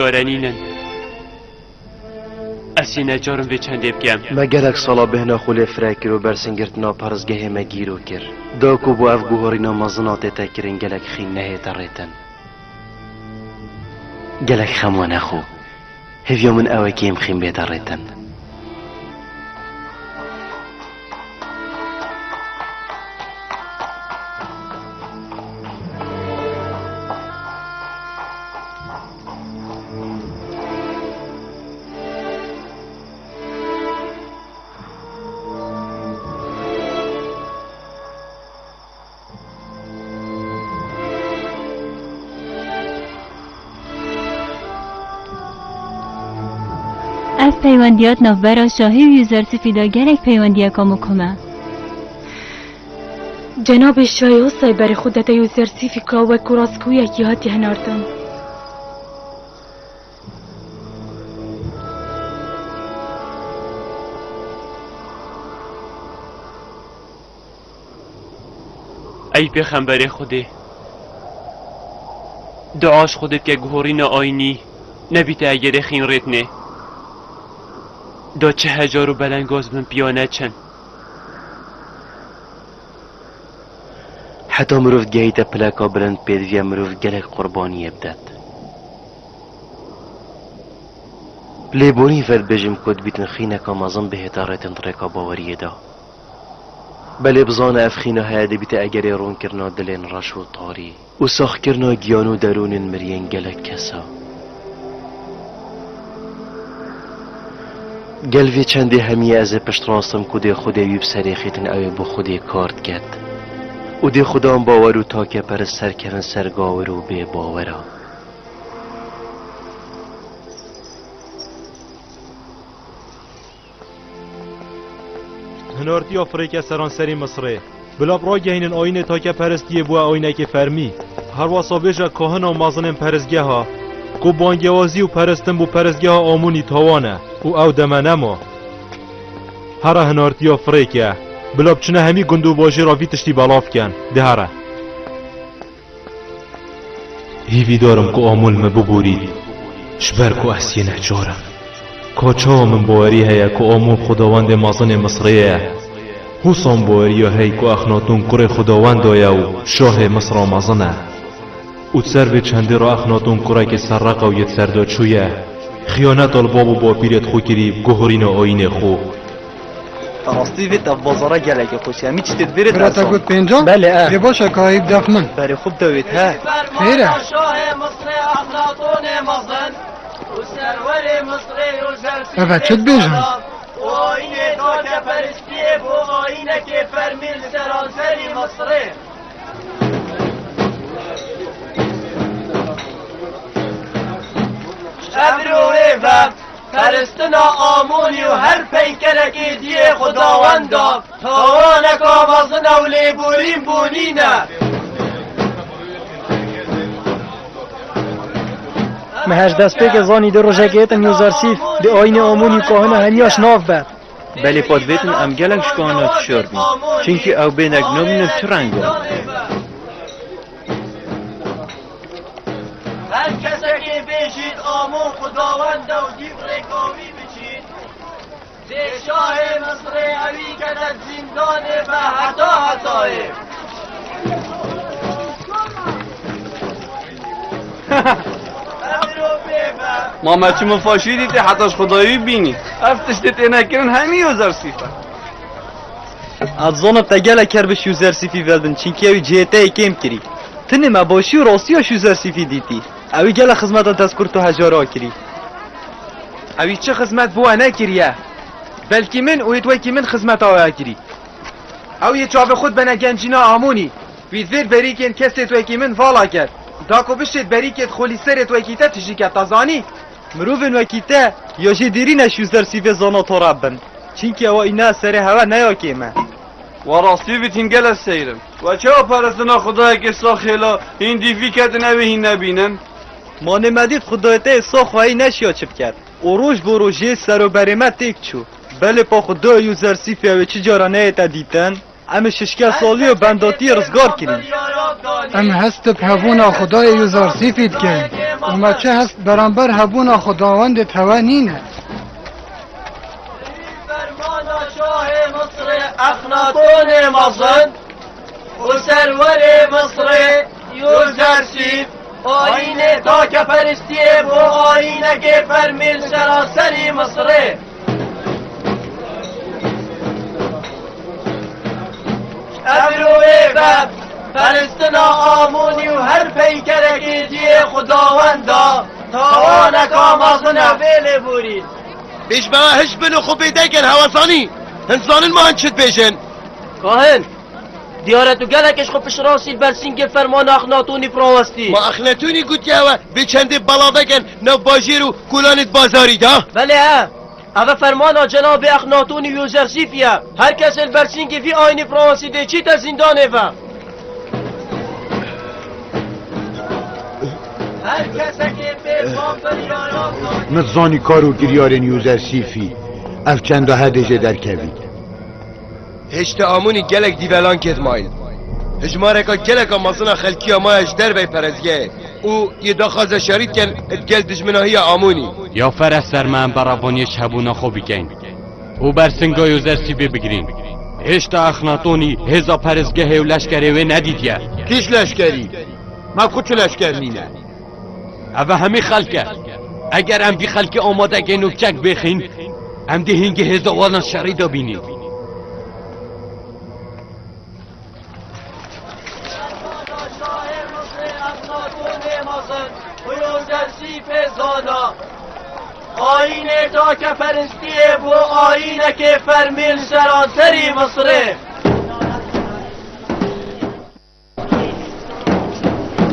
دارنینن اسی نجارم به چنده بگم مگرک سالا بهنا خوله فراکر و برسنگرتنا پرزگه مگیرو کر داکو بو اف گوهارینا مزنات تکرین گلک خین نهی تریتن گلک خموانه خو هفيا من أواكيم خيم بيتاريتن اف پیوندیات نوبرا شاهی و یوزرسیفی دا گرک پیوندیا کامو کمه جناب شاهی حصای بر خودت یوزرسیفی که و کراسکوی اکی هاتی هناردن ای پیغمبر خوده دعاش خودت که گوهرین آینی نبیت اگر خین ریتنه دا چه هجار و بلنگاز من پیانه چن حتی مروف گهیتا پلاکا بلند پیدویا مروف گلک قربانی بدد لیبونی فرد بجم کد بیتن خینکا مازن به هتارتن طریقا باوریه دا بله بزان افخینا هاده بیت اگر رون کرنا دلین رشو طاری و ساخ کرنا گیانو درون مرین گلک کسا گلوی چندی همی از پشت راستم کده خودی ویب سری خیتن اوی با خودی کارت گد و دی خودم باورو تا که پر سر کرن سرگاورو به باورا هنارتی آفریقا سرانسری مصره بلا براگه هینن آینه تا که پرستیه بوا آینه که فرمی هر واسا بیجا کهن و مازنن پرستگه ها کو بانگوازی و پرستن بو پرستگه ها آمونی تاوانه او دمه نما هر هنارتی آفریقا بلا بچنه همی گندو باشی را وی تشتی بلاف کن ده هره هیوی دارم که آمول مببورید شبر که احسی نهجارم کاچا من باوری هیا که آمول خداوند مازن مصریه حسام باوری هی که اخناتون کره خداوند آیا و شاه مصر مازنه او سر به چنده را اخناتون کره که سرقه و ید سرداد شویه خیانت الباب و با پیرت خو کری گوهرین آینه خو راستی ویت بازارا گلگه خوشی همی چی تدبیرت برا تا گود پینجان؟ بله یه باشه که هایب داف من بره خوب دوید ها خیره اوه چد بیجان؟ آینه تا که پرستیه بو آینه که فرمیل سرانسری مصره ابروه و پرستنا آمونی و هر پیکرکی دیه خداوندا تاوانک آمازن و لیبورین بونینه مهج دست پیک زانی در روژگیتن یوزرسیف دی آینه آمونی کهنه همیاش ناف بر بله پادویتن ام گلک شکانه تشار بین چونکه او بینک نمینم چرنگو هر کسی که بیشید آمون خداوند و دیو رکاوی بچید ده شاه مصر اوی کند زندان و حتای ما مچی مفاشی دیدی حتاش خدایی بینی افتش دیت نکرن همی یوزرسیفه ادزانم تا گله کربش یوزرسیفی ولدن چونکه اوی جیته کم کری تنه ما باشی و راستیاش یوزرسیفی دیتی اوی گله خدمت تذکر تو هجارا کری اوی چه خدمت بوا نکریه بلکی من اوی توی که من خدمت آوه کری او یه چاوه خود بنا گنجینا آمونی ویدویر بریکن کسی توی که من فالا کرد داکو بشت بریکت خولی سرت وکیته تشی که تازانی مروفن وکیته یا جی دیرینش یوزرسیفی زانا تو ربن چونکه او اینا سر هوا نیاکیمه و راستی بیتین گل سیرم و چه پرستنا خدای که ساخیلا این دیفی کردن اوی هین نبینن ما نمدید خدایته ساخوهی نشیا چپ کرد او روش برو جه سر و بریمت تک چو بله پا خدای یوزرسیفی اوی چی جارا نیتا دیتن همه ششکه سالی و بنداتی رزگار کریم ام هست بهبونا خدای یوزارسی فید کن اما چه هست برانبر هبونا خداوند توانینه فرمان شاه مصر اخناتون مازن و سرور مصر یوزرسیف آینه تا که پرستیه و آینه که فرمیل سراسری مصره ابروه و پرستنا آمونی و هر پیکرکی دیه خداوندا تاوانک آمازن افیل بورید بیش با هش بنو خوبی دیگر هوازانی هنزانن ما هنچت بیشن کاهن دیارتو گلکش خو پش راسی برسینگ فرمان اخناتونی پرواستی ما اخناتونی گوت یاوه به چنده بلا بگن نو باجیر و کولانت بازاری دا بله ها اوه فرمان جناب اخناتونی یوزرسیفیه هر کس البرسینگ فی آینی پرواستی ده چی تا زندانه و هر کس که به بامبر یاران مزانی کارو گریارن یوزرسیفی اف چند هدجه در کوی هشت آمونی گلک دیولان کد مایل هجمارکا گلک آمازنا خلکی آمایش در بی پرزگه او یه داخاز شرید کن اتگل دجمناهی آمونی یا فرستر من برابانی شبونا خوبی کن او برسنگا یوزرسیفی بگیرین هشتا اخناتونی هزا پرزگه و لشکره و ندیدیه کیش لشکری؟ ما کچه لشکر نینه اوه همی خلکه اگر ام بی خلک آماده گه نکچک بخین ام ده هنگه هزاوانا شریدا بینید آینه تا که پرستیه و آینه که فرمیل سراسری مصره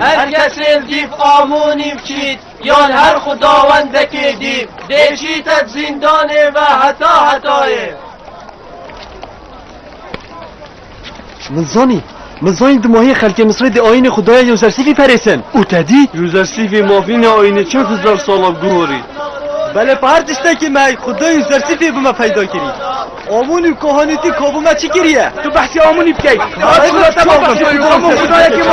هر کسی دیف آمونی بچید یان هر خداونده که دیف ده چیتت زندانه و حتایه مزانی دماهی خلک مصر ده آین خدای یوزرسیفی پرسن او تدی یوزرسیفی مافین آین چند هزار سال گوری بله پهر تشته که من خدای یوزرسیفی بما پیدا کری آمونی کهانیتی کابوما چی کریه تو بحثی آمونی بکی آمون خدای که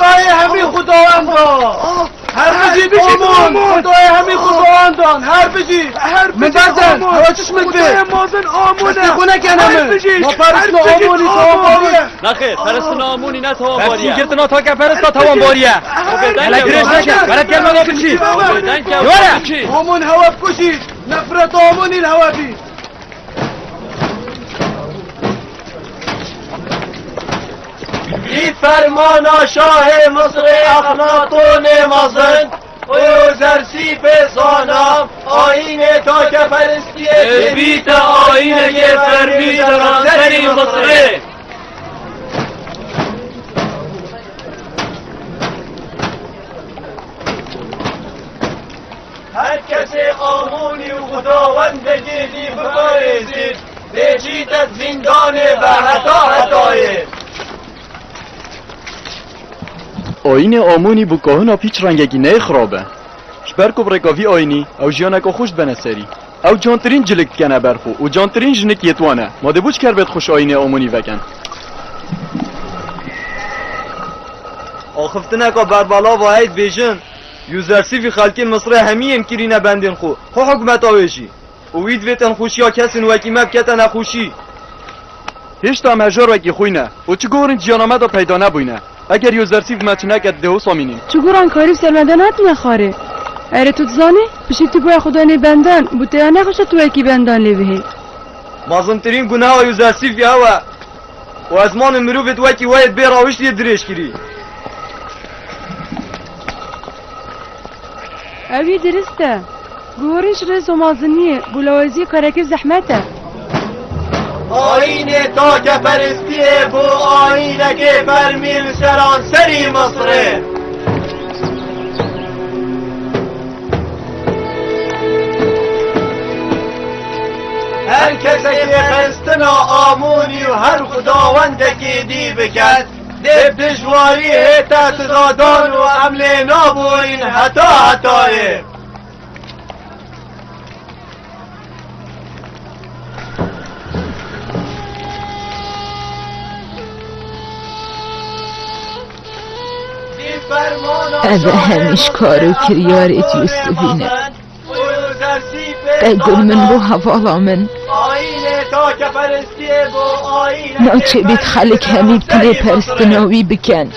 خدای همین خداوندان هر بجی بشید آمون خدای همین خداوندان هر بجی من بزن هوا چشمت به خدای مازن آمونه خونه کنمه ما پرستنا آمونی توانباریه نخیر پرستنا آمونی نه توانباریه برسین گرتنا تا که پرستا توانباریه الک ریش نکن برد گرم نگاه بچی آمون هوا بکشید نفرت آمونی الهوا بی ای فرمان شاه مصر اخناتون مازن و یوزرسیف سانام آینه تا که پرستیه بیت آینه که فرمی سراسری مصره هر کسی آمونی و خداوندگی دی بپارزید به چیتت زندانه و حتایه آین آمونی بو کهونا پیچ رنگگی نه خرابه شبرکو برکاوی آینی او جیانکو خوش بنسری او جانترین جلک کنه برخو و جانترین جنک یتوانه ماده بوچ کربت خوش آین آمونی وکن آخفتنه که بربالا واحد بیشن یوزرسیفی خلکی مصر همی امکرینه بندین خو حکمت آوشی و وید ویتن خوشی ها کسین وکی مبکتن نخوشی هیچ تا مجار وکی خوینه و چی گورین جیانامه دا پیدا نبوینه اگر یوزرسیف مچ نکد دهو سامینین چگوران کاری سرمدانات نخاره اره تو تزانه بشید تو بای خدا نی بندان بوده یا نخوشه تو اکی بندان لیوهی مازمترین گناه یوزرسیف یاوه و از مان مروفت وکی واید بیراوش لیه درش کری اوی درسته گورش رز و مازنیه بولاوزی کارکی زحمته آینه تا که پرستیه بو آینه که فرمیل سراسری مصره هر رزقی خستنا آمونی و هر خداوندکی دی بکد دب دشواری هیتا تدادان و عمل نابوین حتایه از همیش کارو کریارت یوسفینه قیدل من بو حوالا من ناچه بید خلق همید تلی پرستناوی بکن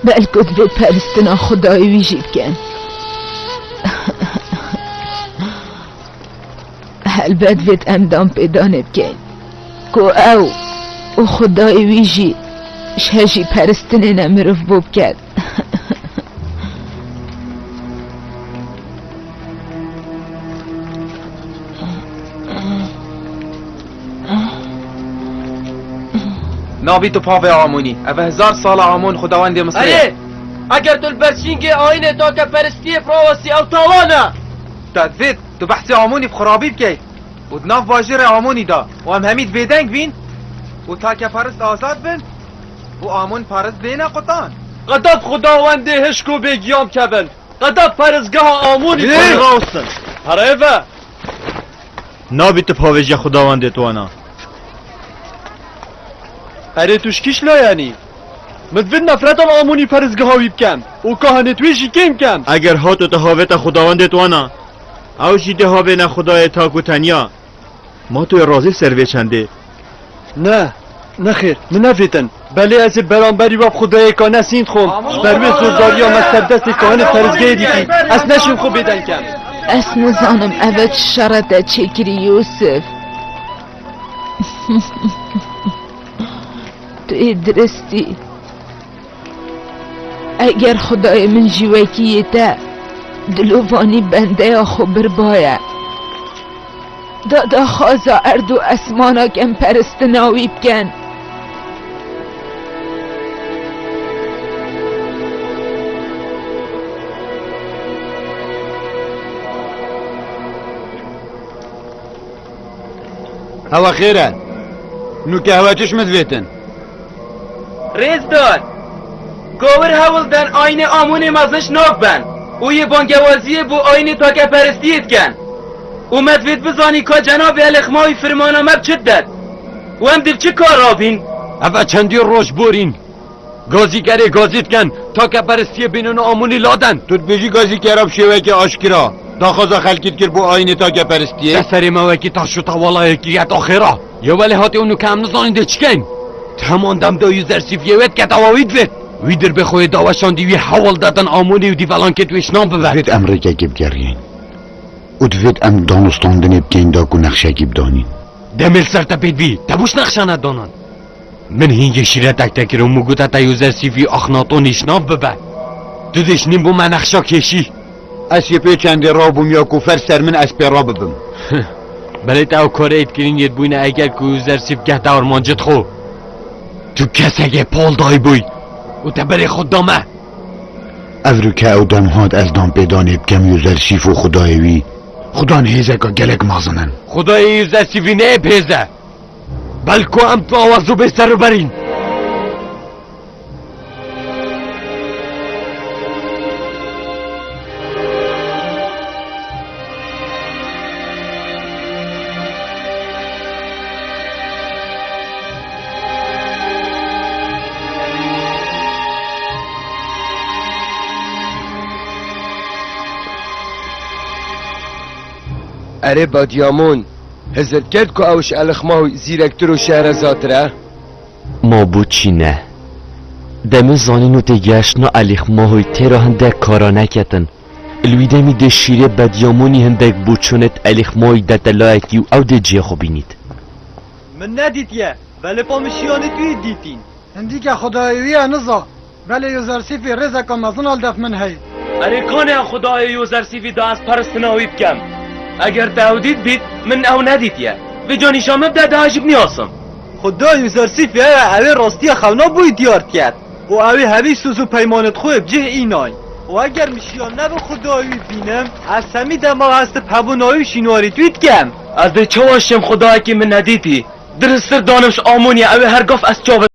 بلکت بید پرستنا خدای ویجی بکن هلبت بید اندام پیدا نبکن کو او خدای ویجی شهجی پرستنه نمرف بوب کرد نابی تو پاوه آمونی اوه 1000 سال آمون خداوند مصری اره اگر دل برشینگ آینه تا که پرستی فراوسی او تاوانه تدفید تو بحث آمونی بخرابی بکی و دناف واجر آمونی دا و هم همید بیدنگ بین و تا که پرست آزاد بین و آمون پرست بینه قطان قدب خداوند هشکو بگیام کبن قدب پرزگاه آمونی پرغاستن اره و نابی تو پاویجه خداوند توانا اره توش کش لا یعنی مدفید نفرتم آمونی پرزگاهی بکم و کهانتویشی کم کم اگر هاتو تهاوت خداوند توانا او جیده ها بین خدای تاک و تنیا ما توی رازی سروی چنده نه خیر من نفیتن بله از برانبری باب خدای کانه سیند خوم بروی زورداری ها مستر دست کهانت پرزگاه دیدی از نشون خوب بیدن کم از نزانم اوه شرطه چکری یوسف توی درستی اگر خدای من جوکیه تا دلووانی بنده خبر باید دادا خوازا اردو اسمانا کم پرستناوی بکن هوا خیره نو که هوا چشمت ویتن ریز دار گوور هول دن آین آمون مزنش ناک بن او یه بانگوازی بو آین تاکه پرستیت کن او مدوید بزانی که جناب الخماوی فرمانا مب چد داد و هم دل چه کار رابین اوه چندی روش بورین گازیگره گازیت کن تا که پرستی بینون آمونی لادن تو بیجی گازی کراب شوه که آشکرا دا خوزا خلکیت کر بو آینه تا که پرستیه سری موکی تا شو توالا یکیت آخرا یا ولی هاتی اونو کم نزانیده چکن تماندم دا یوزر سیفیویت که دواوید وید ویدر بخوی داوشان دیوی حوال دادن آمونی و دی فلان که تویش نام ببر دوید امریکا گیب گرین و دوید ام دانستاندن بگین دا کو نقشه گیب دانین دمیل سر تپید بی تبوش نقشه ندانن من هینگه شیره تک تک رو مگوتا تا یوزر سیفی اخناتون ایشناف ببر تو دشنیم بو من نقشه کشی از یه پی چنده را بوم یا کفر سر من از پی را ببم بله تا او کاره اید کرین ید بوینه اگر که یوزر سیف گه دار مانجد خو تو کسگه پال دای بوی و تا بری خود دامه افرو که او دام هاد از دام پیدانه بکم یوزر سیف و خدایوی خدا نهیزه که گلک مازنن خدای یوزر سیفی نه پیزه بلکو هم تو آوازو بستر رو برین اره بادیامون هزت کرد که اوش الخماوی زیرکتر و شهر زاتره ما بود چی نه دم زانین و تگشنا الخماوی تیرا هندک کارا نکتن الویده می ده شیره بادیامونی هندک بود چونت الخماوی ده دلایکی و او ده جه خو بینید من ندیدیه ولی پامشیانه توی دیدین هندی که خدایوی نزا ولی یوزر سیفی رزا که مزن الدف من هی اره کانه خدای یوزر سیفی دا از پرستناوی بکم اگر داودید بید من او ندیدیه و جانیشا مبدا ده عجب نیاسم خدا یوزر سیفی اوه راستی خونا بوی دیار کرد و اوه هوی سوزو پیمانت خوی بجه اینای و اگر میشیان نه به خدایی بینم از سمی دما هست پبونایی شینواری تویت کم از ده چواشم خدا که من ندیدی درستر دانمش آمونی اوه هر گفت از چاوه